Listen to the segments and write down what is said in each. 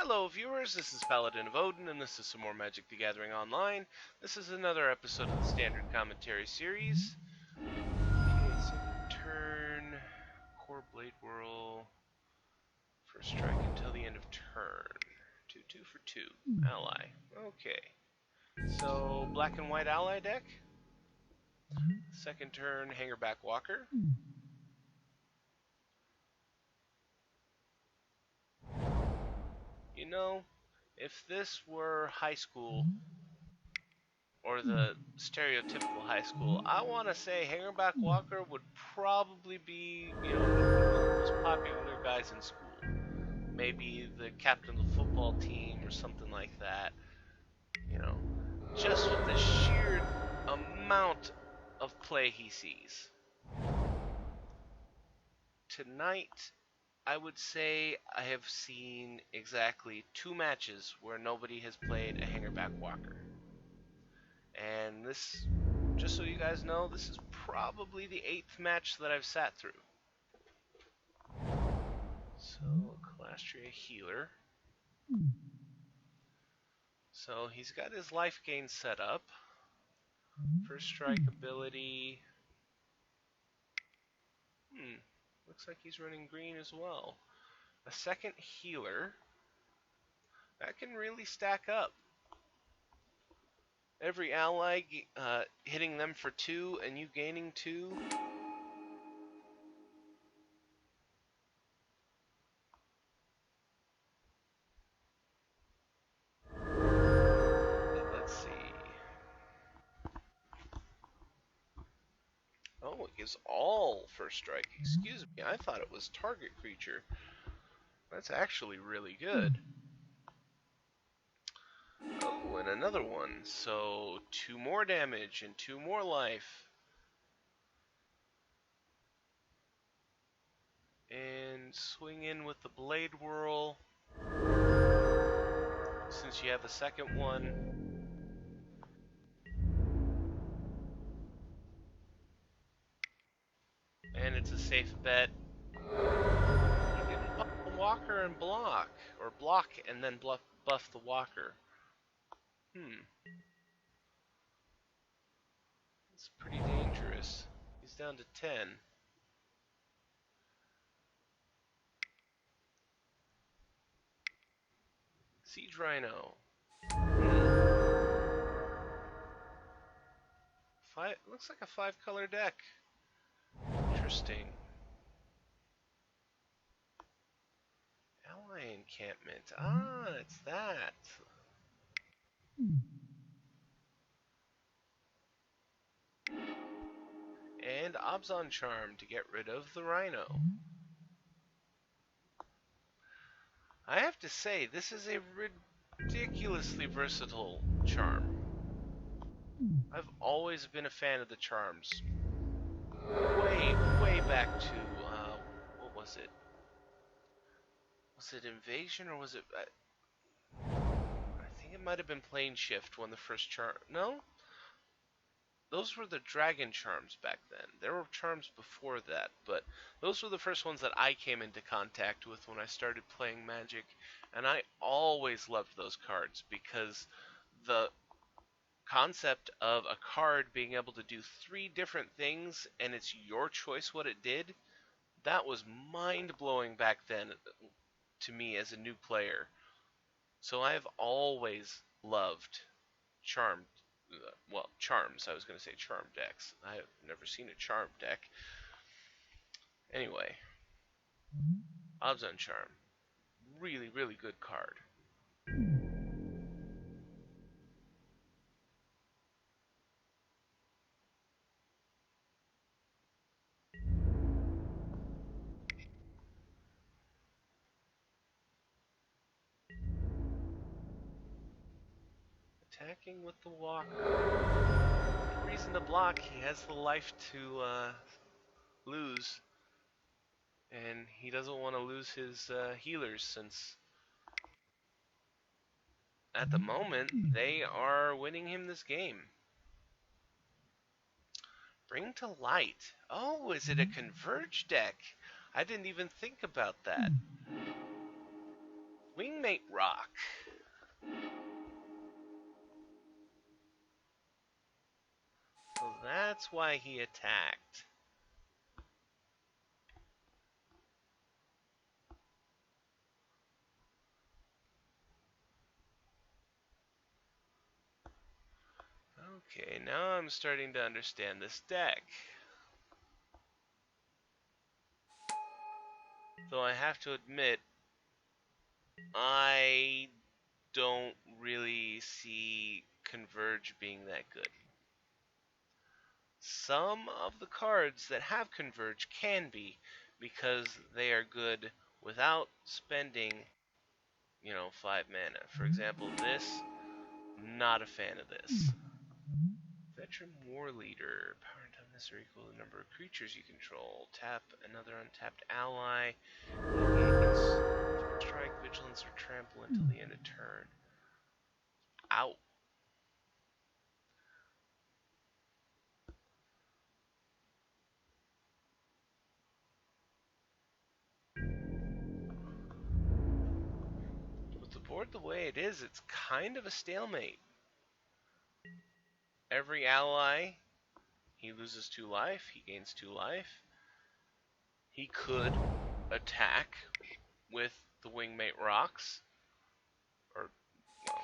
Hello viewers, this is Paladin of Odin, and this is some more Magic the Gathering Online. This is another episode of the Standard Commentary series. Okay, second turn, Core Blade Whirl, first strike until the end of turn. 2 for 2, ally. Okay, so black and white ally deck. Second turn, Hangerback Walker. You know, if this were high school, or the stereotypical high school, I want to say Hangerback Walker would probably be, one of the most popular guys in school. Maybe the captain of the football team or something like that. Just with the sheer amount of play he sees. Tonight, I would say I have seen exactly 2 matches where nobody has played a Hangerback Walker. And this, just so you guys know, this is probably the 8th match that I've sat through. So, Calastria Healer. So, he's got his life gain set up. First strike ability. Looks like he's running green as well. A second healer. That can really stack up. Every ally hitting them for 2 and you gaining 2. Let's see. Oh, it gives all first strike. Excuse me, I thought it was target creature. That's actually really good. Oh, and another one. So 2 more damage and 2 more life. And swing in with the Blade Whirl. Since you have a second one. And it's a safe bet. You didn't buff the walker and block. Or block and then buff the walker. It's pretty dangerous. He's down to 10. Siege Rhino. Looks like a 5-color deck. Interesting. Ally encampment. Ah, it's that. And Obzon Charm to get rid of the Rhino. I have to say, this is a ridiculously versatile charm. I've always been a fan of the charms. Way back to, what was it? Was it Invasion or was it... I think it might have been Plane Shift when the first charm... No? Those were the dragon charms back then. There were charms before that, but those were the first ones that I came into contact with when I started playing Magic, and I always loved those cards because the concept of a card being able to do 3 different things and it's your choice what it did, that was mind-blowing back then to me as a new player. So I've always loved charms. I was going to say charm decks. I have never seen a charm deck. Anyway, Obzon Charm. Really, really good card. Attacking with the Walker. No reason to block. He has the life to lose. And he doesn't want to lose his healers since at the moment they are winning him this game. Bring to Light. Oh, is it a Converge deck? I didn't even think about that. Wingmate Rock. So that's why he attacked. Okay, now I'm starting to understand this deck. Though I have to admit, I don't really see Converge being that good. Some of the cards that have Converge can be, because they are good without spending, 5 mana. For example, this, not a fan of this. Veteran War Leader. Power and toughness are equal to the number of creatures you control. Tap another untapped ally. Strike, vigilance, or trample until the end of turn. Ow. With the board the way it is, it's kind of a stalemate. Every ally, he loses 2 life, he gains 2 life. He could attack with the Wingmate Rocks, or, well,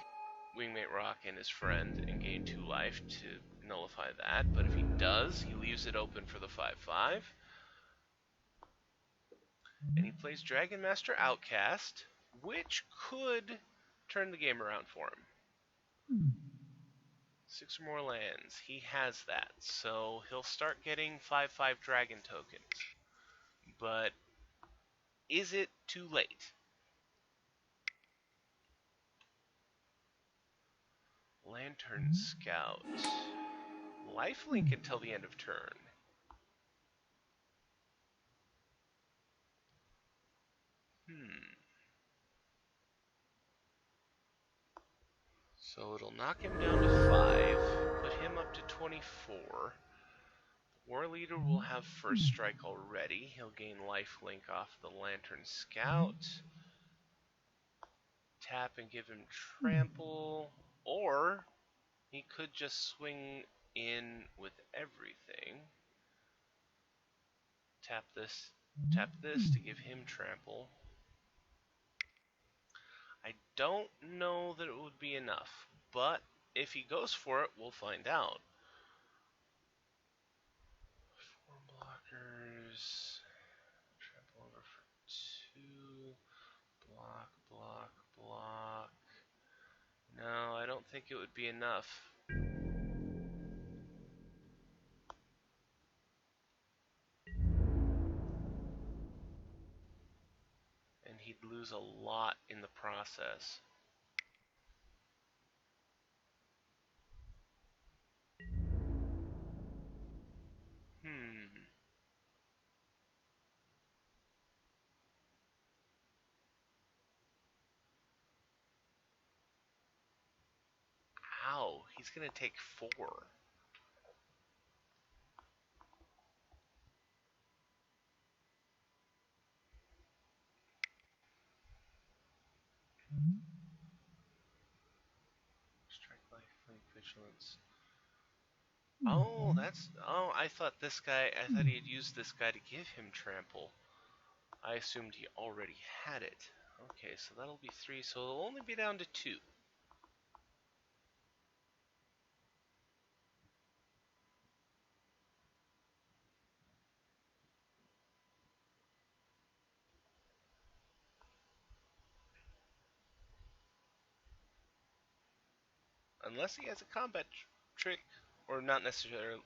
Wingmate Rock and his friend, and gain 2 life to nullify that. But if he does, he leaves it open for the 5/5. And he plays Dragon Master Outcast, which could turn the game around for him. 6 or more lands. He has that. So he'll start getting 5/5 dragon tokens. But is it too late? Lantern Scout. Lifelink until the end of turn. So it'll knock him down to 5, put him up to 24. War Leader will have first strike already. He'll gain lifelink off the Lantern Scout. Tap and give him trample. Or he could just swing in with everything. Tap this to give him trample. I don't know that it would be enough, but if he goes for it, we'll find out. 4 blockers. Trample over for 2. Block, block, block. No, I don't think it would be enough. And he'd lose a lot in the process. Ow, he's gonna take 4. Strike, life, vigilance. Oh, I thought he'd used this guy to give him trample. I assumed he already had it. Okay, so that'll be 3, so it'll only be down to 2. Unless he has a combat trick, or not necessarily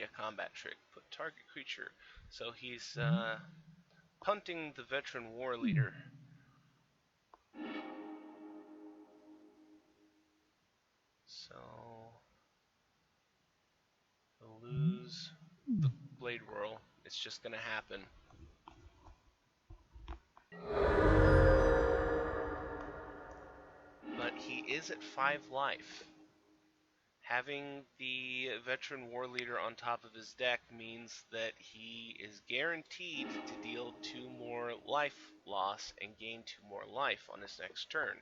a combat trick. Put target creature. So he's punting the veteran war leader. So he'll lose the Blade Whirl. It's just gonna happen. But he is at 5 life. Having the veteran war leader on top of his deck means that he is guaranteed to deal 2 more life loss and gain 2 more life on his next turn.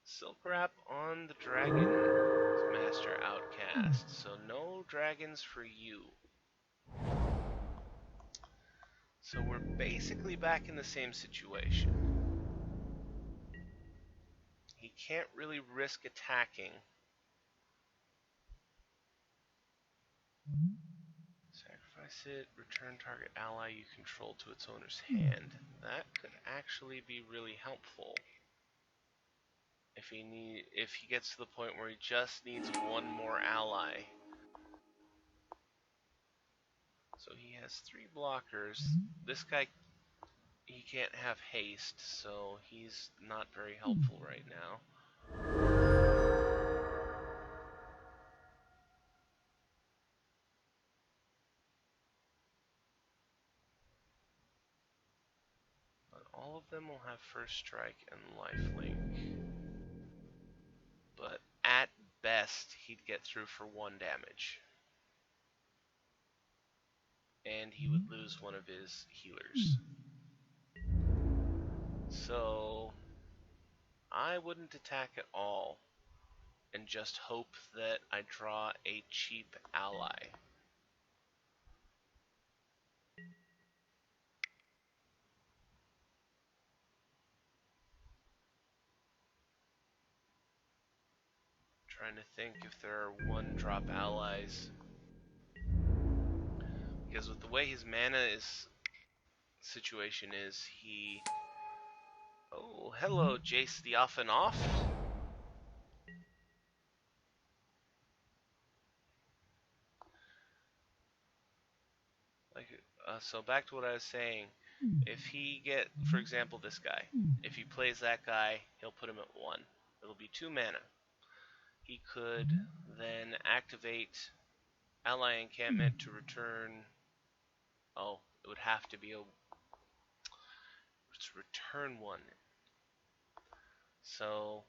Silk Wrap on the Dragon Master Outcast, so no dragons for you. So we're basically back in the same situation. He can't really risk attacking. Sacrifice it, return target ally you control to its owner's hand. That could actually be really helpful. If he gets to the point where he just needs 1 more ally. So he has 3 blockers. This guy, he can't have haste, so he's not very helpful right now. But all of them will have first strike and lifelink. But at best, he'd get through for 1 damage. And he would lose one of his healers. So I wouldn't attack at all and just hope that I draw a cheap ally. Trying to think if there are 1-drop allies. Because with the way his mana situation is, he... Oh, hello, Jace the Off and Off. So back to what I was saying. If he for example, this guy. If he plays that guy, he'll put him at 1. It'll be 2 mana. He could then activate Ally Encampment to return... Oh, it would have to be to return 1. So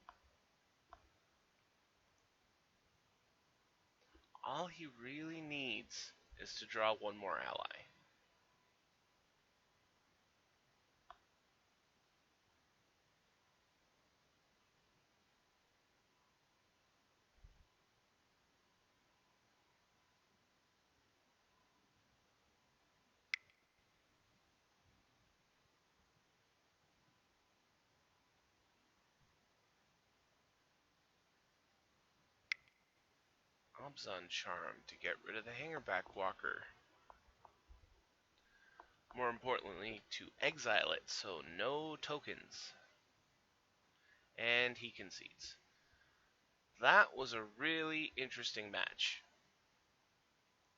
all he really needs is to draw 1 more ally. Obzon Charm to get rid of the Hangerback Walker. More importantly, to exile it, so no tokens. And he concedes. That was a really interesting match.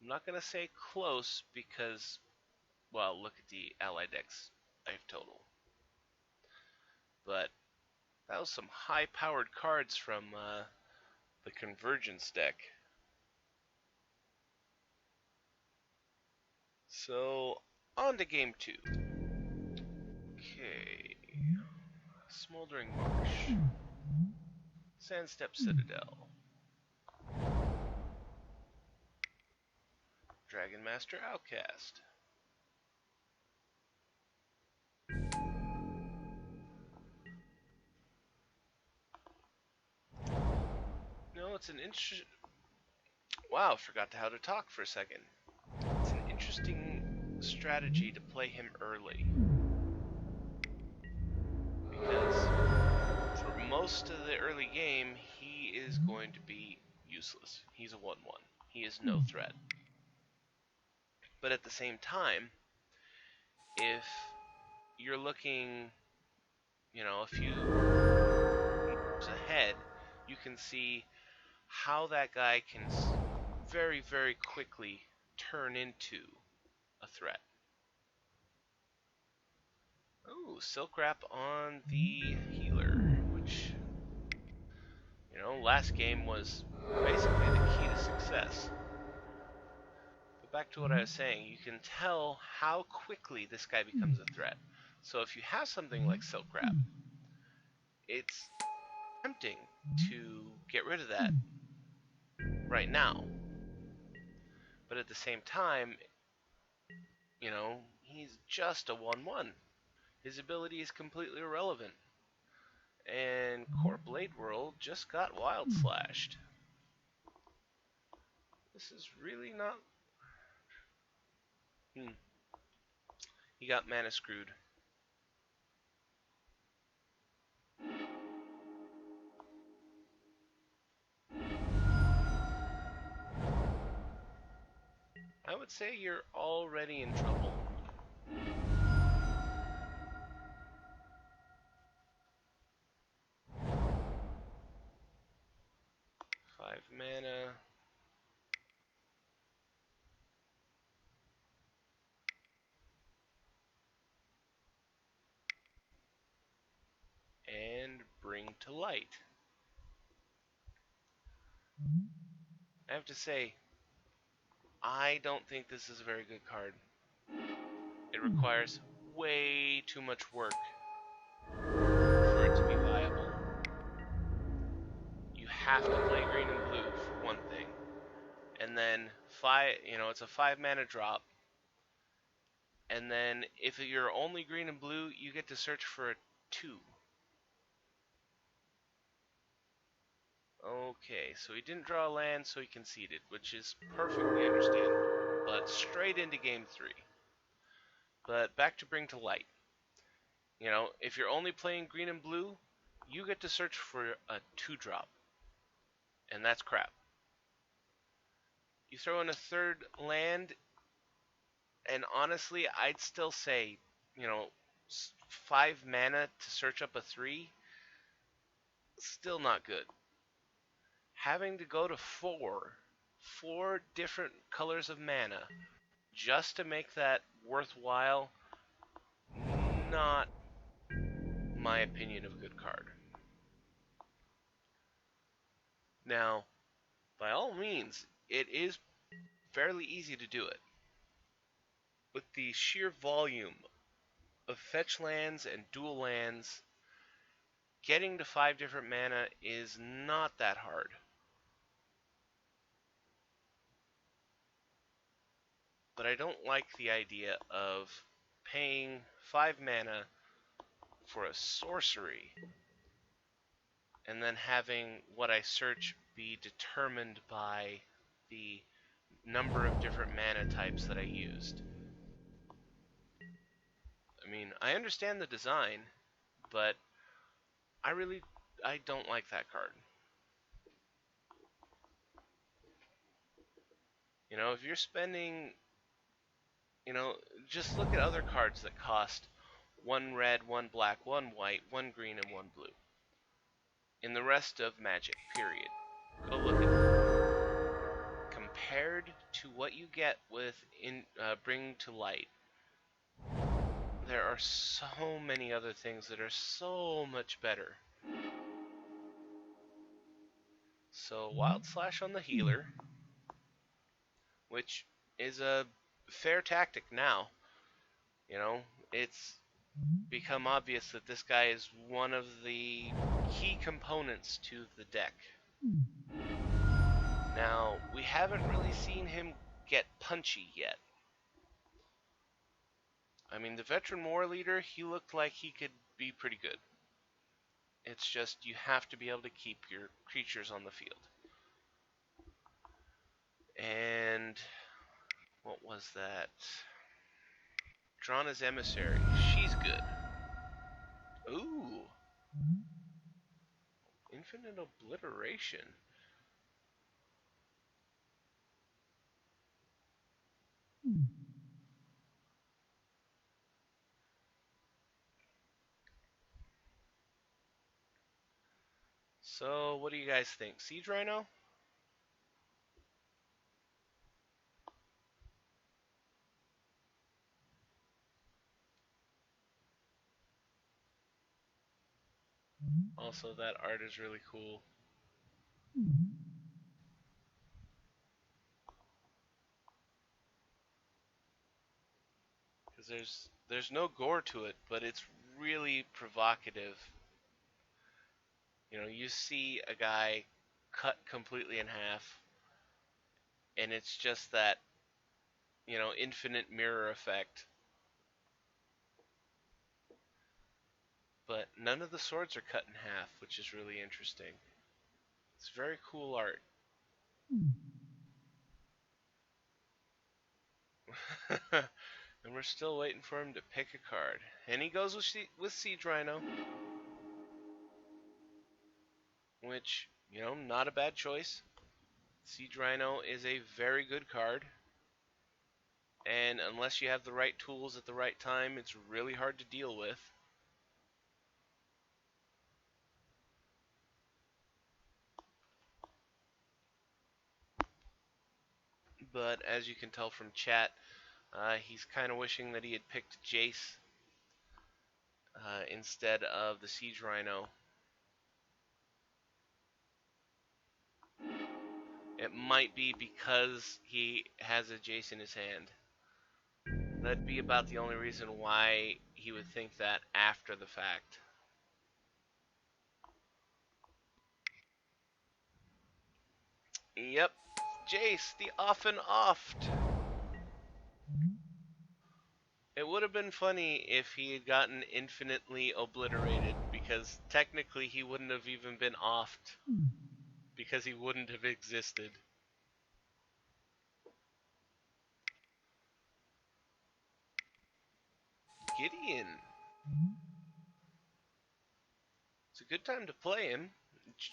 I'm not going to say close because, well, look at the ally deck's life total. But that was some high-powered cards from the Convergence deck. So, on to game 2. Okay. Smoldering Marsh. Sandstep Citadel. Dragon Master Outcast. No, it's an interesting... Wow, forgot how to talk for a second. It's an interesting strategy to play him early. Because for most of the early game, he is going to be useless. He's a 1-1. He is no threat. But at the same time, if you're looking, a few moves ahead, you can see how that guy can very, very quickly turn into a threat. Oh, Silk Wrap on the healer, which, last game was basically the key to success. But back to what I was saying, you can tell how quickly this guy becomes a threat. So if you have something like Silk Wrap, it's tempting to get rid of that right now. But at the same time, he's just a 1/1. His ability is completely irrelevant. And Core Blade World just got wild slashed. This is really not. He got mana screwed. I would say you're already in trouble. 5 mana. And Bring to Light. I have to say, I don't think this is a very good card. It requires way too much work for it to be viable. You have to play green and blue for one thing. And then it's a 5 mana drop. And then if you're only green and blue, you get to search for a 2. Okay, so he didn't draw a land, so he conceded, which is perfectly understandable. But straight into game 3. But back to Bring to Light. If you're only playing green and blue, you get to search for a 2-drop. And that's crap. You throw in a third land, and honestly, I'd still say, 5 mana to search up a 3, still not good. Having to go to 4 different colors of mana, just to make that worthwhile, not my opinion of a good card. Now, by all means, it is fairly easy to do it. With the sheer volume of fetch lands and dual lands, getting to 5 different mana is not that hard. But I don't like the idea of paying 5 mana for a sorcery and then having what I search be determined by the number of different mana types that I used. I mean, I understand the design, but I don't like that card. If you're spending, just look at other cards that cost 1 red, 1 black, 1 white, 1 green, and 1 blue. In the rest of Magic, period. Go look at them. Compared to what you get with Bring to Light, there are so many other things that are so much better. So Wild Slash on the healer, which is a fair tactic now. It's become obvious that this guy is one of the key components to the deck. Now, we haven't really seen him get punchy yet. I mean, the veteran war leader, he looked like he could be pretty good. It's just you have to be able to keep your creatures on the field. And what was that? Drana's Emissary. She's good. Ooh. Infinite Obliteration. So, what do you guys think? Siege Rhino? Also, that art is really cool. Because there's no gore to it, but it's really provocative. You see a guy cut completely in half, and it's just that, infinite mirror effect. But none of the swords are cut in half, which is really interesting. It's very cool art. And we're still waiting for him to pick a card. And he goes with Siege Rhino. Which, not a bad choice. Siege Rhino is a very good card. And unless you have the right tools at the right time, it's really hard to deal with. But as you can tell from chat, he's kind of wishing that he had picked Jace instead of the Siege Rhino. It might be because he has a Jace in his hand. That'd be about the only reason why he would think that after the fact. Yep, Jace, the off and oft. It would have been funny if he had gotten infinitely obliterated, because technically he wouldn't have even been offed, because he wouldn't have existed. Gideon. It's a good time to play him.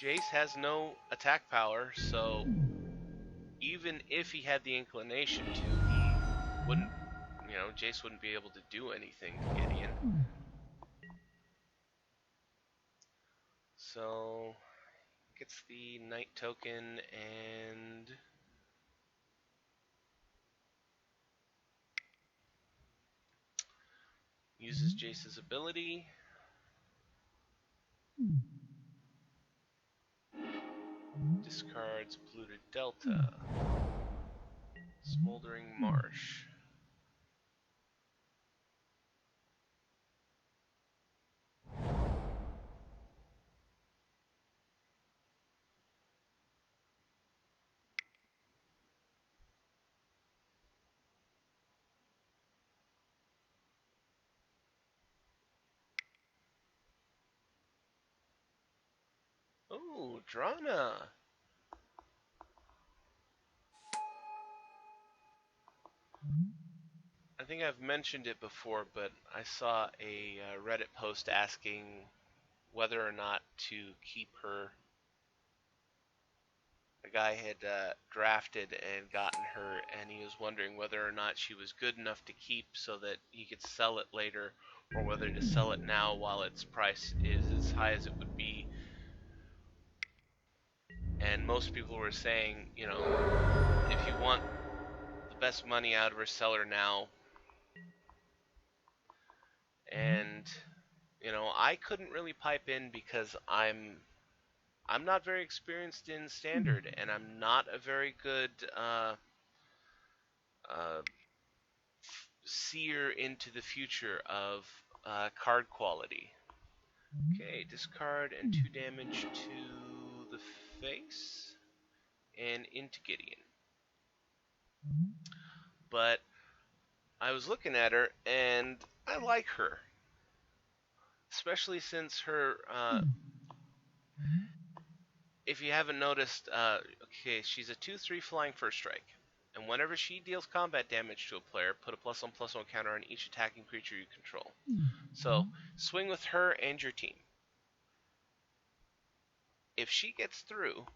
Jace has no attack power, so even if he had the inclination to, he wouldn't, Jace wouldn't be able to do anything to Gideon. So, gets the Knight token and uses Jace's ability. Discards Polluted Delta. Smoldering Marsh. Oh, Drana. I think I've mentioned it before, but I saw a Reddit post asking whether or not to keep her. A guy had drafted and gotten her, and he was wondering whether or not she was good enough to keep so that he could sell it later, or whether to sell it now while its price is as high as it would be. And most people were saying, if you want the best money out of her, sell her now. And I couldn't really pipe in because I'm not very experienced in Standard, and I'm not a very good seer into the future of card quality. Okay, discard and 2 damage to the face and into Gideon. But I was looking at her, and I like her. Especially since her, if you haven't noticed, okay, she's a 2/3 flying first strike. And whenever she deals combat damage to a player, put a +1/+1 counter on each attacking creature you control. So, swing with her and your team. If she gets through,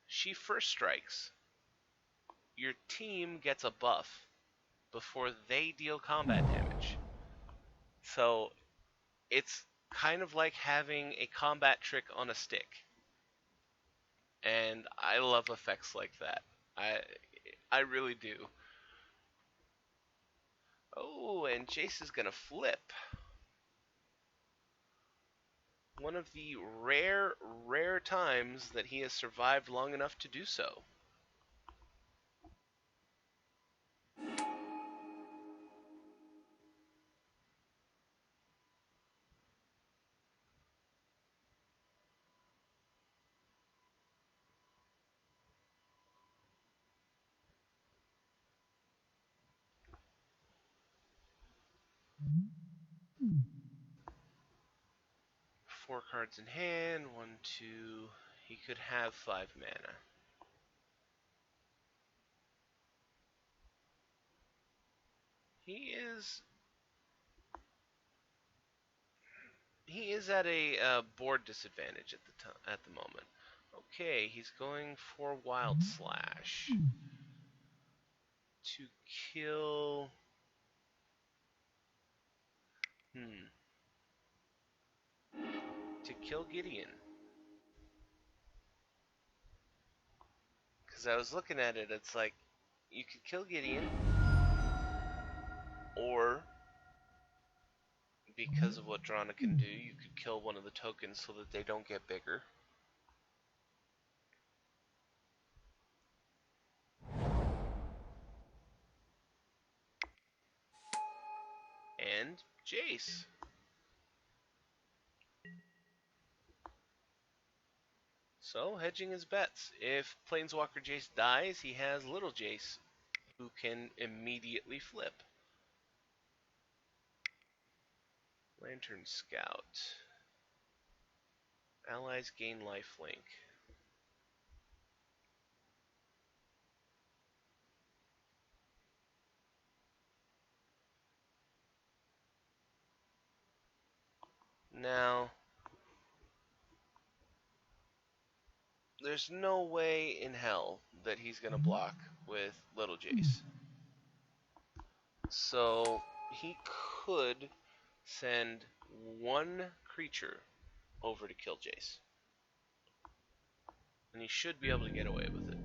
she first strikes. Your team gets a buff before they deal combat damage. So, it's kind of like having a combat trick on a stick. And I love effects like that. I really do. Oh, and Jace is gonna flip. One of the rare times that he has survived long enough to do so. Four cards in hand. 1, 2. He could have 5 mana. He is at a board disadvantage at the moment. Okay, he's going for Wild Slash to kill. To kill Gideon. Because I was looking at it, it's like you could kill Gideon, or because of what Drana can do, you could kill one of the tokens so that they don't get bigger. And Jace. So, hedging his bets. If Planeswalker Jace dies, he has Little Jace, who can immediately flip. Lantern Scout. Allies gain lifelink. Now, there's no way in hell that he's going to block with Little Jace. So, he could send one creature over to kill Jace. And he should be able to get away with it.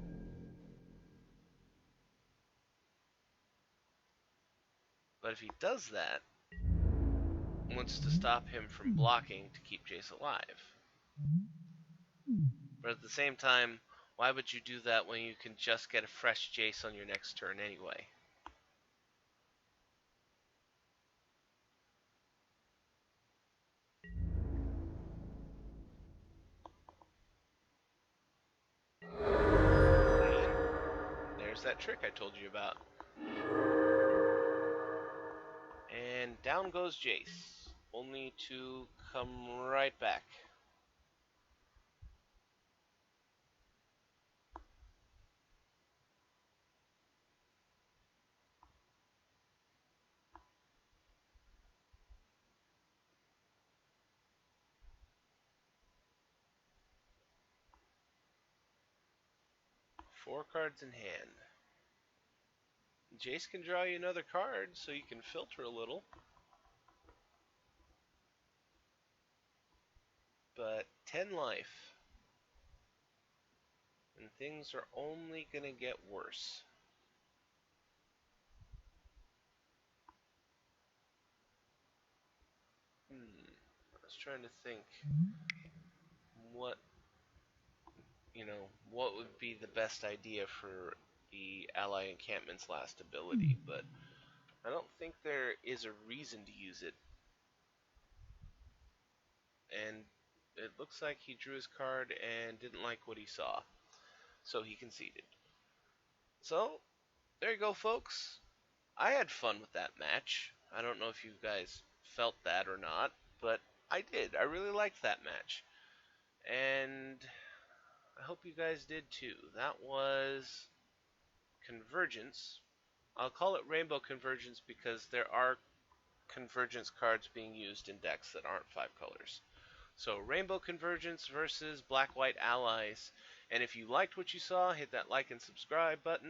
But if he does that, wants to stop him from blocking to keep Jace alive. But at the same time, why would you do that when you can just get a fresh Jace on your next turn anyway? And there's that trick I told you about. And down goes Jace, only to come right back. Four cards in hand. Jace can draw you another card, so you can filter a little. But 10 life. And things are only going to get worse. I was trying to think what what would be the best idea for the Ally Encampment's last ability, but I don't think there is a reason to use it. And it looks like he drew his card and didn't like what he saw, so he conceded. So, there you go, folks. I had fun with that match. I don't know if you guys felt that or not, but I did. I really liked that match. And I hope you guys did too. That was Convergence. I'll call it Rainbow Convergence because there are Convergence cards being used in decks that aren't 5 colors. So Rainbow Convergence versus Black-White Allies. And if you liked what you saw, hit that like and subscribe button.